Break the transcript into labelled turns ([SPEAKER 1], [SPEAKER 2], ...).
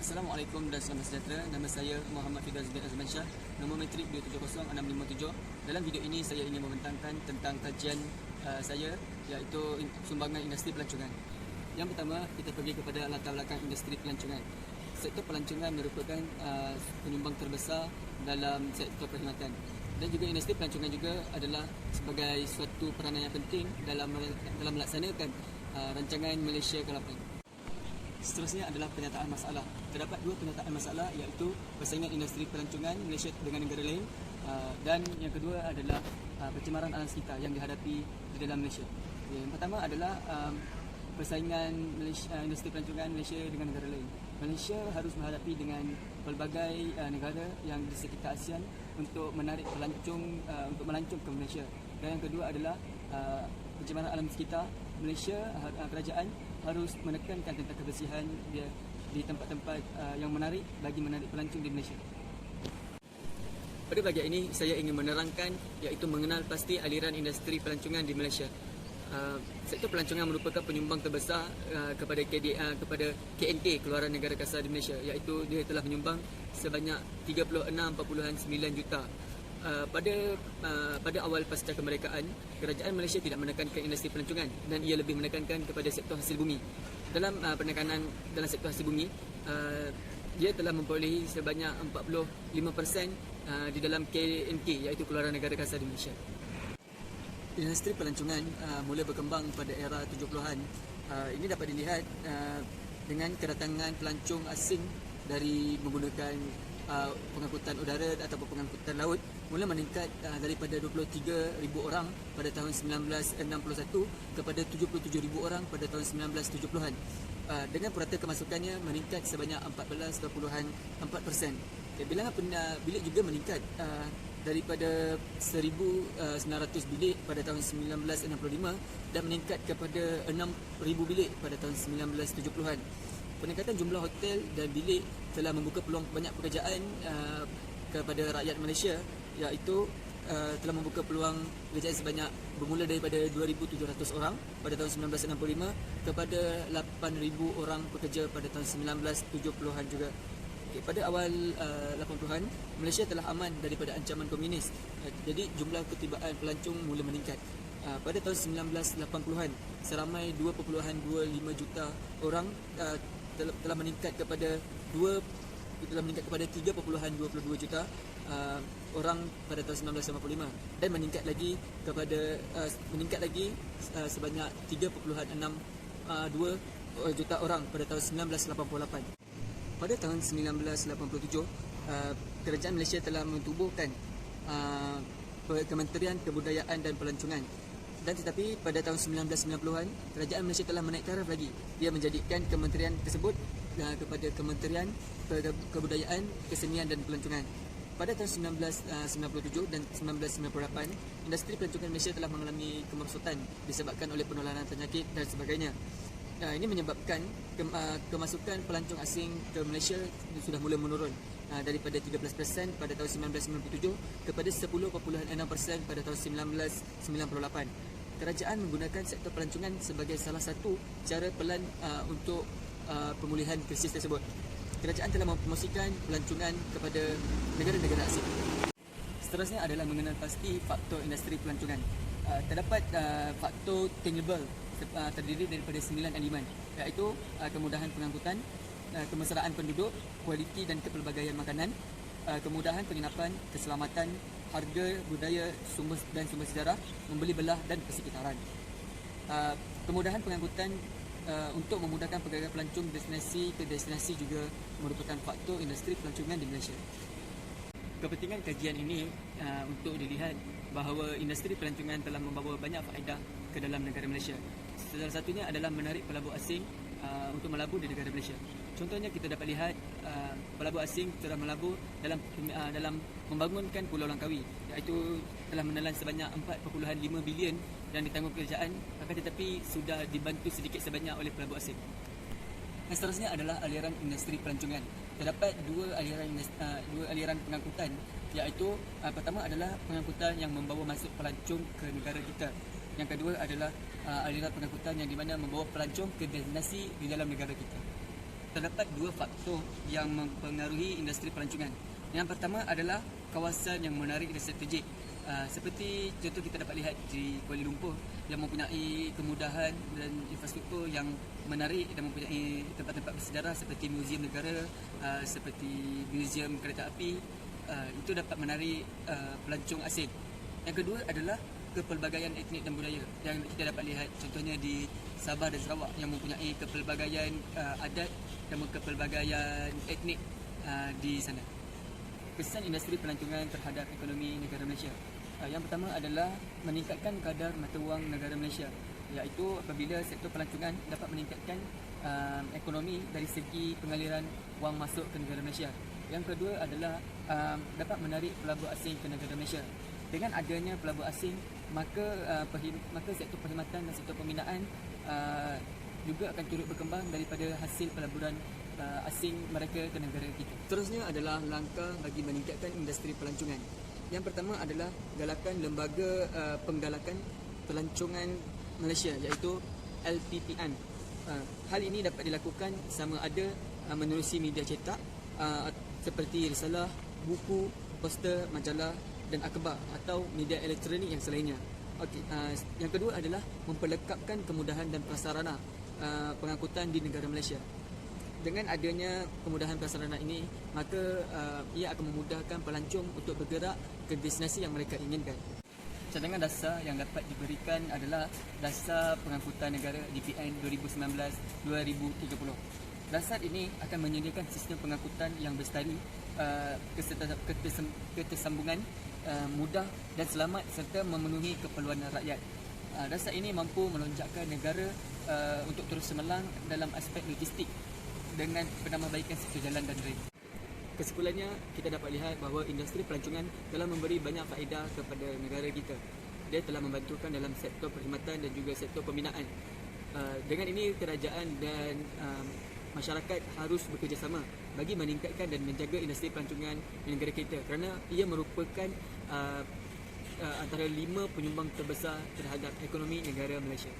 [SPEAKER 1] Assalamualaikum dan selamat sejahtera. Nama saya Muhammad Firdausi bin Azman Shah. Nombor metrik 270657. Dalam video ini saya ingin membentangkan tentang kajian saya, iaitu sumbangan industri pelancongan. Yang pertama, kita pergi kepada latar belakang industri pelancongan. Sektor pelancongan merupakan penyumbang terbesar dalam sektor perkhidmatan. Dan juga industri pelancongan juga adalah sebagai suatu peranan yang penting dalam melaksanakan rancangan Malaysia ke-8. Seterusnya adalah penyataan masalah. Terdapat dua penyataan masalah, iaitu persaingan industri pelancongan Malaysia dengan negara lain, dan yang kedua adalah pencemaran alam sekitar yang dihadapi di dalam Malaysia. Yang pertama adalah persaingan industri pelancongan Malaysia dengan negara lain. Malaysia harus menghadapi dengan pelbagai negara yang di sekitar ASEAN untuk menarik pelancong untuk melancong ke Malaysia. Dan yang kedua adalah pencemaran alam sekitar. Malaysia, kerajaan harus menekankan tentang kebersihan dia di tempat-tempat yang menarik bagi menarik pelancong di Malaysia. Pada bahagian ini saya ingin menerangkan, iaitu mengenal pasti aliran industri pelancongan di Malaysia. Sektor pelancongan merupakan penyumbang terbesar kepada KNK, Keluaran Negara Kasar di Malaysia, iaitu dia telah menyumbang sebanyak 36.9 juta. Pada awal pasca kemerdekaan, kerajaan Malaysia tidak menekankan industri pelancongan dan ia lebih menekankan kepada sektor hasil bumi. Dalam penekanan dalam sektor hasil bumi, dia telah memperolehi sebanyak 45% di dalam KNK, iaitu Keluaran Negara Kasar di Malaysia. Industri pelancongan mula berkembang pada era 70-an. Ini dapat dilihat dengan kedatangan pelancong asing dari menggunakan pengangkutan udara ataupun pengangkutan laut mula meningkat daripada 23,000 orang pada tahun 1961 kepada 77,000 orang pada tahun 1970-an. Dengan purata kemasukannya meningkat sebanyak 14.4%. Bilangan bilik juga meningkat daripada 1,900 bilik pada tahun 1965 dan meningkat kepada 6,000 bilik pada tahun 1970-an. Peningkatan jumlah hotel dan bilik telah membuka peluang banyak pekerjaan kepada rakyat Malaysia, iaitu telah membuka peluang pekerjaan sebanyak bermula daripada 2,700 orang pada tahun 1965 kepada 8,000 orang pekerja pada tahun 1970-an juga. Pada awal 80-an, Malaysia telah aman daripada ancaman komunis. Jadi jumlah ketibaan pelancong mula meningkat. Pada tahun 1980-an, seramai 2.25 juta orang telah meningkat kepada 3.22 juta orang pada tahun 1985 dan meningkat lagi sebanyak 3.62 juta orang pada tahun 1988. Pada tahun 1987, kerajaan Malaysia telah mentubuhkan Kementerian Kebudayaan dan Pelancongan. Dan tetapi pada tahun 1990-an, kerajaan Malaysia telah menaik taraf lagi. Dia menjadikan kementerian tersebut kepada Kementerian Kebudayaan, Kesenian dan Pelancongan. Pada tahun 1997 dan 1998, industri pelancongan Malaysia telah mengalami kemerosotan disebabkan oleh penularan penyakit dan sebagainya. Ini menyebabkan kemasukan pelancong asing ke Malaysia sudah mula menurun daripada 13% pada tahun 1997 kepada 10.6% pada tahun 1998. Kerajaan menggunakan sektor pelancongan sebagai salah satu cara pelan untuk pemulihan krisis tersebut. Kerajaan telah mempromosikan pelancongan kepada negara-negara asing. Seterusnya adalah mengenal pasti faktor industri pelancongan. Terdapat faktor tangible terdiri daripada 9 elemen, iaitu kemudahan pengangkutan, kemesraan penduduk, kualiti dan kepelbagaian makanan, kemudahan penginapan, keselamatan, harga, budaya, sumber sejarah, membeli belah dan persekitaran. Kemudahan pengangkutan untuk memudahkan pergerakan pelancong destinasi ke destinasi juga merupakan faktor industri pelancongan di Malaysia. Kepentingan kajian ini untuk dilihat bahawa industri pelancongan telah membawa banyak faedah ke dalam negara Malaysia. Salah satunya adalah menarik pelabur asing untuk melabur di negara Malaysia. Contohnya kita dapat lihat pelabur asing telah melabur dalam membangunkan Pulau Langkawi, iaitu telah menelan sebanyak 4.5 bilion yang ditanggung kerajaan, akan tetapi sudah dibantu sedikit sebanyak oleh pelabur asing. Dan seterusnya adalah aliran industri pelancongan. Terdapat dua aliran pengangkutan, iaitu pertama adalah pengangkutan yang membawa masuk pelancong ke negara kita. Yang kedua adalah aliran pengangkutan yang di mana membawa pelancong ke destinasi di dalam negara kita. terdapat dua faktor yang mempengaruhi industri pelancongan. Yang pertama adalah kawasan yang menarik dan strategik. Seperti contoh kita dapat lihat di Kuala Lumpur yang mempunyai kemudahan dan infrastruktur yang menarik dan mempunyai tempat-tempat bersejarah seperti Muzium Negara, seperti Muzium Kereta Api. Itu dapat menarik pelancong asing. Yang kedua adalah kepelbagaian etnik dan budaya yang kita dapat lihat contohnya di Sabah dan Sarawak yang mempunyai kepelbagaian adat dan kepelbagaian etnik di sana. Kesan industri pelancongan terhadap ekonomi negara Malaysia. Yang pertama adalah meningkatkan kadar mata wang negara Malaysia, iaitu apabila sektor pelancongan dapat meningkatkan ekonomi dari segi pengaliran wang masuk ke negara Malaysia. Yang kedua adalah dapat menarik pelabur asing ke negara Malaysia. Dengan adanya pelabur asing, maka sektor perkhidmatan dan sektor pembinaan juga akan turut berkembang daripada hasil pelaburan asing mereka ke negara kita. Terusnya adalah langkah bagi meningkatkan industri pelancongan. Yang pertama adalah galakan lembaga penggalakan pelancongan Malaysia, iaitu LPPM. Hal ini dapat dilakukan sama ada menerusi media cetak seperti risalah, buku, poster, majalah dan akhbar atau media elektronik yang selainnya. Yang kedua adalah memperlekapkan kemudahan dan prasarana pengangkutan di negara Malaysia. Dengan adanya kemudahan prasarana ini, maka ia akan memudahkan pelancong untuk bergerak ke destinasi yang mereka inginkan. Cadangan dasar yang dapat diberikan adalah Dasar Pengangkutan Negara DPN 2019-2030. Dasar ini akan menyediakan sistem pengangkutan yang bersetari, ketersambungan, mudah dan selamat serta memenuhi keperluan rakyat. Dasar ini mampu melonjakkan negara untuk terus semelang dalam aspek logistik dengan penambahbaikan sektor jalan dan rel. Kesimpulannya, kita dapat lihat bahawa industri pelancongan telah memberi banyak faedah kepada negara kita. Dia telah membantukan dalam sektor perkhidmatan dan juga sektor pembinaan. Dengan ini, kerajaan dan masyarakat harus bekerjasama bagi meningkatkan dan menjaga industri pelancongan di negara kita, kerana ia merupakan antara 5 penyumbang terbesar terhadap ekonomi negara Malaysia.